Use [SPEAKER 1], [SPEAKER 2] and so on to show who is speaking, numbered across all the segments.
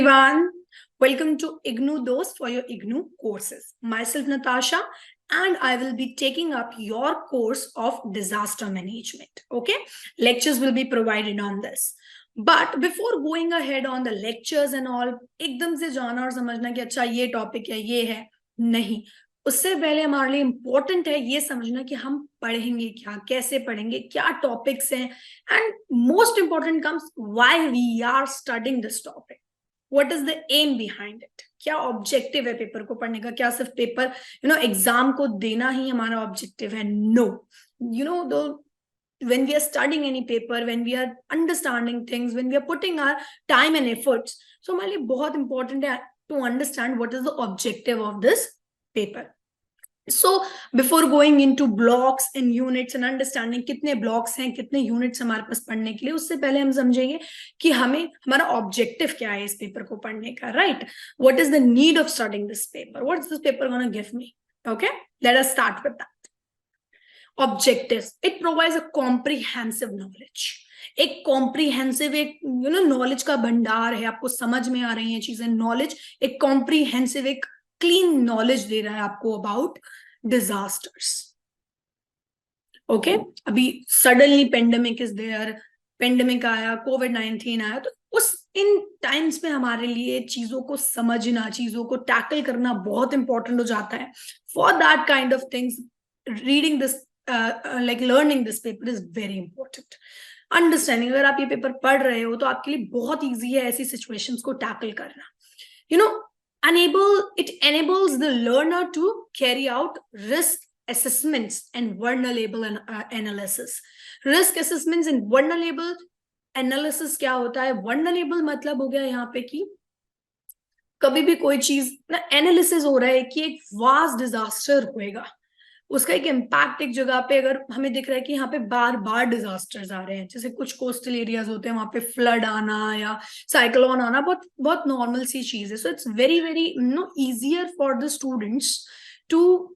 [SPEAKER 1] everyone. Welcome to IGNOU Dos for your IGNOU courses. Myself Natasha and I will be taking up your course of disaster management. Okay, lectures will be provided on this. But before going ahead on the lectures and all, एकदम से जाना और समझना कि अच्छा ये topic है ये है, नहीं, उससे पहले हमारे लिए इम्पोर्टेंट है ये समझना कि हम पढ़ेंगे क्या, कैसे पढ़ेंगे, क्या टॉपिक्स हैं, and most important comes why we are studying this topic. What is the aim behind it? क्या ऑब्जेक्टिव है पेपर को पढ़ने का? क्या सिर्फ पेपर एग्जाम को देना ही हमारा ऑब्जेक्टिव है? नो. दो when we are studying any paper, when we are understanding things, when we are putting our time and efforts, so हमारे लिए बहुत important है to understand what is the objective of this paper. So before going into blocks and units and understanding कितने blocks हैं, कितने units हमारे पास पढ़ने के लिए, उससे पहले हम समझेंगे कि हमें हमारा objective क्या है इस पेपर को पढ़ने का, right? What is the need of studying this paper? What is this paper going to give me? Okay, let us start with that. Objectives. It provides a comprehensive knowledge. एक comprehensive एक knowledge का भंडार है, आपको समझ में आ रही हैं चीजें. knowledge एक comprehensive एक clean knowledge दे रहा है आपको about disasters. Okay, अभी suddenly pandemic is there, pandemic आया, COVID-19 आया, तो उस इन टाइम्स में हमारे लिए चीजों को समझना, चीजों को टैकल करना बहुत इंपॉर्टेंट हो जाता है. For that kind of things, reading this like learning this paper is very important. Understanding, अगर आप ये पेपर पढ़ रहे हो तो आपके लिए बहुत इजी है ऐसी सिचुएशंस को टैकल करना. It enables the learner to carry out risk assessments and vulnerable analysis. Risk assessments and vulnerable analysis क्या होता है? vulnerable मतलब हो गया यहाँ पे कि कभी भी कोई चीज ना एनालिसिस हो रहा है कि एक वास्ट डिजास्टर होएगा, उसका एक इम्पैक्ट एक जगह पे अगर हमें दिख रहा है कि यहाँ पे बार बार डिजास्टर्स आ रहे हैं, जैसे कुछ कोस्टल एरियाज होते हैं वहां पे फ्लड आना या साइक्लोन आना बहुत बहुत नॉर्मल सी चीज है. So it's very very easier for the students to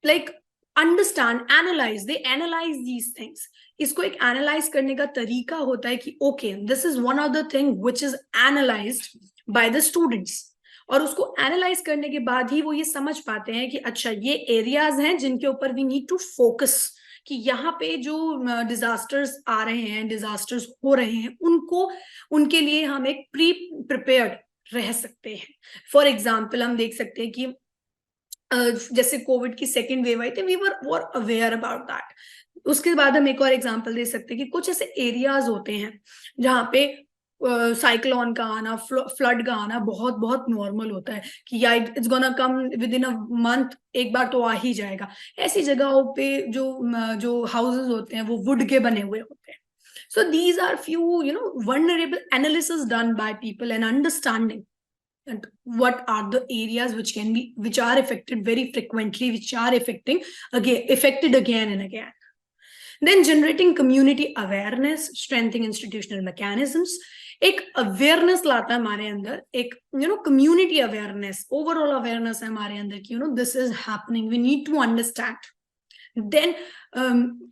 [SPEAKER 1] like understand, analyse. They analyse these things. इसको एक एनालाइज करने का तरीका होता है कि okay, this is one of the thing which is analysed by the students. और उसको एनालाइज करने के बाद ही वो ये समझ पाते हैं कि अच्छा ये एरियाज हैं जिनके ऊपर वी नीड टू फोकस, कि यहाँ पे जो डिजास्टर्स आ रहे हैं, डिजास्टर्स हो रहे हैं, उनके लिए हम एक प्रिपेयर्ड रह सकते हैं. फॉर एग्जाम्पल हम देख सकते हैं कि जैसे कोविड की सेकेंड वेव आई थी, we were aware about that. उसके बाद हम एक और एग्जाम्पल दे सकते हैं कि कुछ ऐसे एरियाज होते हैं जहाँ पे साइक्लोन का आना, फ्लड का आना बहुत बहुत नॉर्मल होता है कि या it's gonna come with in a month, एक बार तो आ ही जाएगा. ऐसी जगहों पे जो हाउसेस होते हैं वो वुड के बने हुए होते हैं. So these are few vulnerable analysis done by people and understanding and what are the areas which are affected very frequently, which are affected again and again. Then generating community awareness, strengthening institutional mechanisms. एक awareness लाता है हमारे अंदर, एक community awareness, overall awareness है हमारे अंदर कि this is happening, we need to understand. Then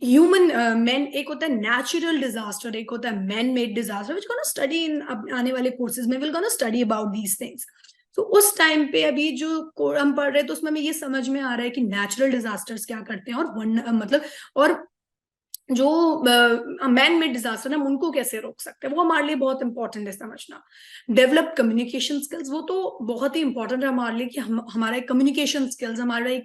[SPEAKER 1] human man, एक होता है नेचुरल डिजास्टर, एक होता है man made disaster, which gonna study in आने वाले कोर्सेज में, will gonna study about these things. तो उस टाइम पे अभी जो हम पढ़ रहे हैं तो उसमें हमें ये समझ में आ रहा है कि नेचुरल डिजास्टर्स क्या करते हैं और जो मैन मेड डिजास्टर है उनको कैसे रोक सकते हैं, वो हमारे लिए बहुत इंपॉर्टेंट है समझना. डेवलप कम्युनिकेशन स्किल्स, वो तो बहुत ही इंपॉर्टेंट है हमारे लिए कि हमारा एक कम्युनिकेशन स्किल्स, हमारा एक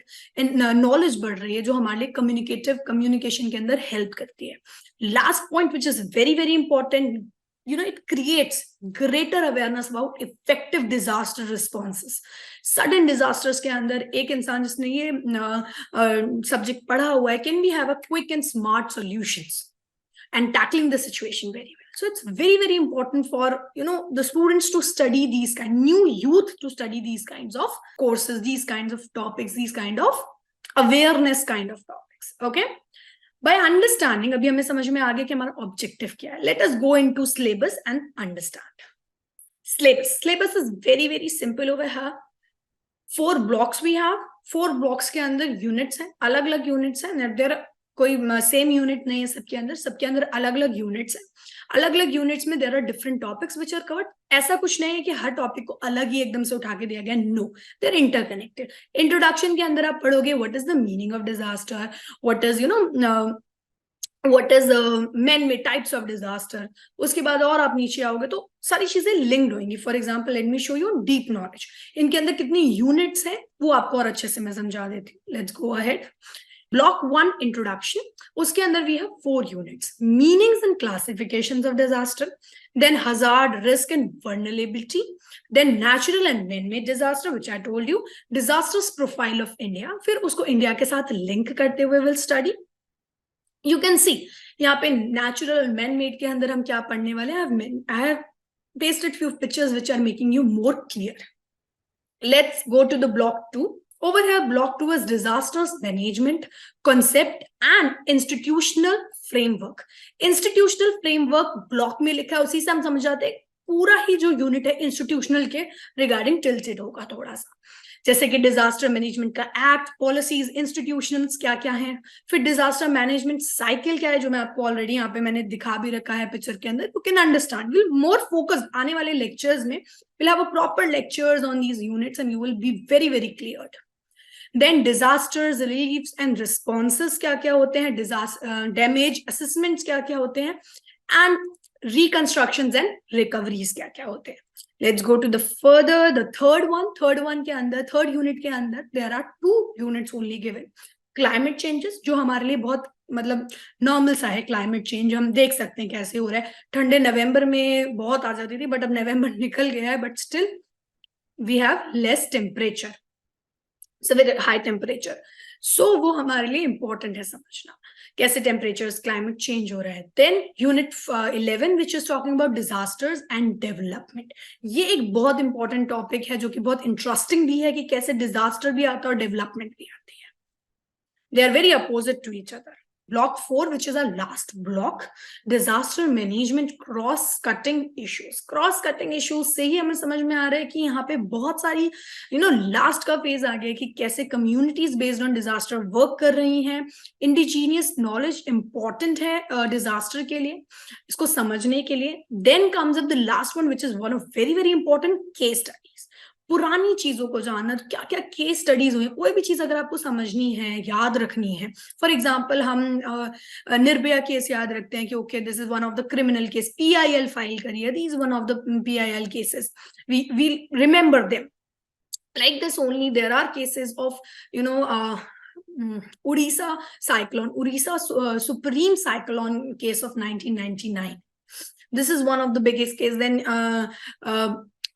[SPEAKER 1] नॉलेज बढ़ रही है जो हमारे लिए कम्युनिकेशन के अंदर हेल्प करती है. Last point which is very very important, it creates greater awareness about effective disaster responses. Sudden disasters के अंदर एक इंसान जिसने ये सब्जेक्ट पढ़ा हुआ है, can we have a quick and smart solutions and tackling the situation very well. So it's very very important for the students to study these new youth to study these kinds of courses, these kinds of topics, these kind of awareness kind of topics. Okay, by understanding, अभी हमें समझ में आ गया कि हमारा objective क्या है. Let us go into syllabus and understand. Syllabus is very very simple over here. 4 blocks we have. 4 blocks के अंदर units हैं, अलग अलग units हैं. There are कोई सेम यूनिट नहीं है सबके अंदर अलग अलग यूनिट्स हैं। अलग अलग यूनिट्स में there are different topics which are covered. ऐसा कुछ नहीं है कि हर टॉपिक को अलग ही एकदम से उठा के दिया गया, no, they are interconnected. Introduction के अंदर आप पढ़ोगे what is the meaning of disaster, what is what is man made types of disaster. उसके बाद और आप नीचे आओगे तो सारी चीजें लिंक्ड होंगी। For example let me show you deep knowledge, इनके अंदर कितनी यूनिट्स हैं वो आपको और अच्छे से मैं समझा देती हूँ। Let's go ahead. Block 1 introduction, उसके अंदर we have 4 units: meanings and classifications of disaster, then hazard, risk and vulnerability, then natural and man-made disaster which I told you, disasters profile of India, फिर उसको India के साथ link करते हुए we'll study. You can see यहाँ पे natural and man-made के अंदर हम क्या पढ़ने वाले हैं। I have pasted few pictures which are making you more clear. Let's go to the block 2. Over here, block 2 is disasters management, concept and institutional framework. Institutional framework block में लिखा है, उसी से हम समझ जाते हैं पूरा ही जो यूनिट है इंस्टीट्यूशनल के रिगार्डिंग टिल्टेड होगा थोड़ा सा। जैसे कि डिजास्टर मैनेजमेंट का एक्ट, पॉलिसीज, इंस्टीट्यूशंस क्या क्या हैं, फिर डिजास्टर मैनेजमेंट साइकिल क्या है जो मैं आपको ऑलरेडी यहाँ पे मैंने दिखा भी रखा है पिक्चर के अंदर। You can understand, will more focus आने वाले लेक्चर्स में, will have a proper lectures on these units and you will be very very clear. Then disasters reliefs and responses क्या क्या होते हैं, डिजास्टर डैमेज असेसमेंट्स क्या क्या होते हैं, एंड रिकंस्ट्रक्शंस एंड रिकवरीज क्या क्या होते हैं। Let's go to the further the third one के अंदर, थर्ड यूनिट के अंदर there are 2 units only given. Climate changes, जो हमारे लिए बहुत मतलब नॉर्मल सा है। क्लाइमेट चेंज हम देख सकते हैं कैसे हो रहा है। ठंडे नवंबर में बहुत आ जाती थी बट अब नवंबर निकल गया है, but still we have less temperature, very high temperature. So वो हमारे लिए इंपॉर्टेंट है समझना कैसे टेम्परेचर्स क्लाइमेट चेंज हो रहा है। Then unit 11 which is talking about disasters and development. ये एक बहुत इंपॉर्टेंट टॉपिक है जो कि बहुत इंटरेस्टिंग भी है कि कैसे डिजास्टर भी आता है और डेवलपमेंट भी आती है। They are very opposite to each other. Block 4, which is our last block, disaster management cross-cutting issues. Cross-cutting issues से ही हमें समझ में आ रहा है कि यहाँ पे बहुत सारी लास्ट का फेज आ गया कि कैसे communities based on disaster work कर रही हैं। इंडिजीनियस नॉलेज इंपॉर्टेंट है डिजास्टर के लिए, इसको समझने के लिए। Then comes up the last one which is one of very very important, case studies. पुरानी चीजों को जानना, तो क्या क्या केस स्टडीज हुई, कोई भी चीज अगर आपको समझनी है, याद रखनी है। फॉर एग्जांपल हम निर्भया केस याद रखते हैं कि okay this is one of the criminal case, PIL file करी है, this one of the PIL cases, we remember them like this only. There are cases of Odisha cyclone, supreme cyclone case of 1999. This is one of the biggest case. Then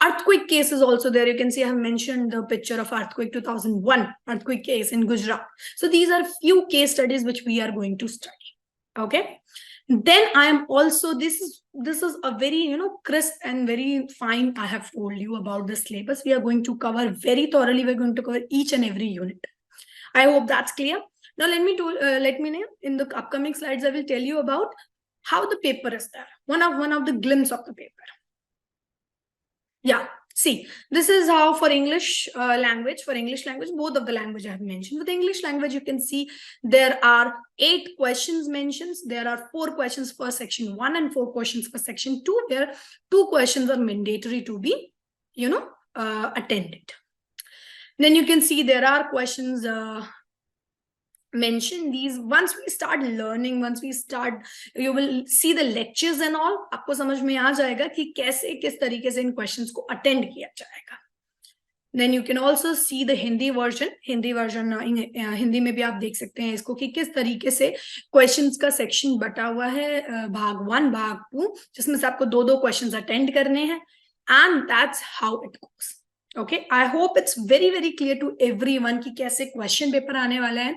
[SPEAKER 1] earthquake cases also there. You can see I have mentioned the picture of earthquake 2001 earthquake case in Gujarat. So these are few case studies which we are going to study. Okay. Then I am also, this is a very crisp and very fine. I have told you about the syllabus. We are going to cover very thoroughly. We're going to cover each and every unit. I hope that's clear. Now let me know in the upcoming slides. I will tell you about how the paper is there. One of the glimpse of the paper. Yeah. See, this is how for English language, both of the language I have mentioned. With English language, you can see there are 8 questions mentioned. There are 4 questions for section 1 and 4 questions for section 2, where 2 questions are mandatory to be, attended. Then you can see there are questions mention these. Once we start learning, you will see the lectures and all, आपको समझ में आ जाएगा कि कैसे किस तरीके से इन questions को attend किया जाएगा. Then you can also see the Hindi version. Hindi Hindi में भी आप देख सकते हैं इसको कि किस तरीके से questions का section बटा हुआ है, भाग 1 भाग 2, जिसमें से आपको 2 questions attend करने हैं, and that's how it goes. Okay, I hope it's very very clear to everyone कि कैसे question paper आने वाला है,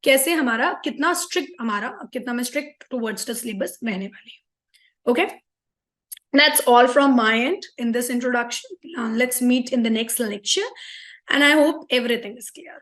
[SPEAKER 1] कैसे हमारा कितना मैं strict towards the syllabus रहने वाली है. Okay, that's all from my end in this introduction. Let's meet in the next lecture, and I hope everything is clear.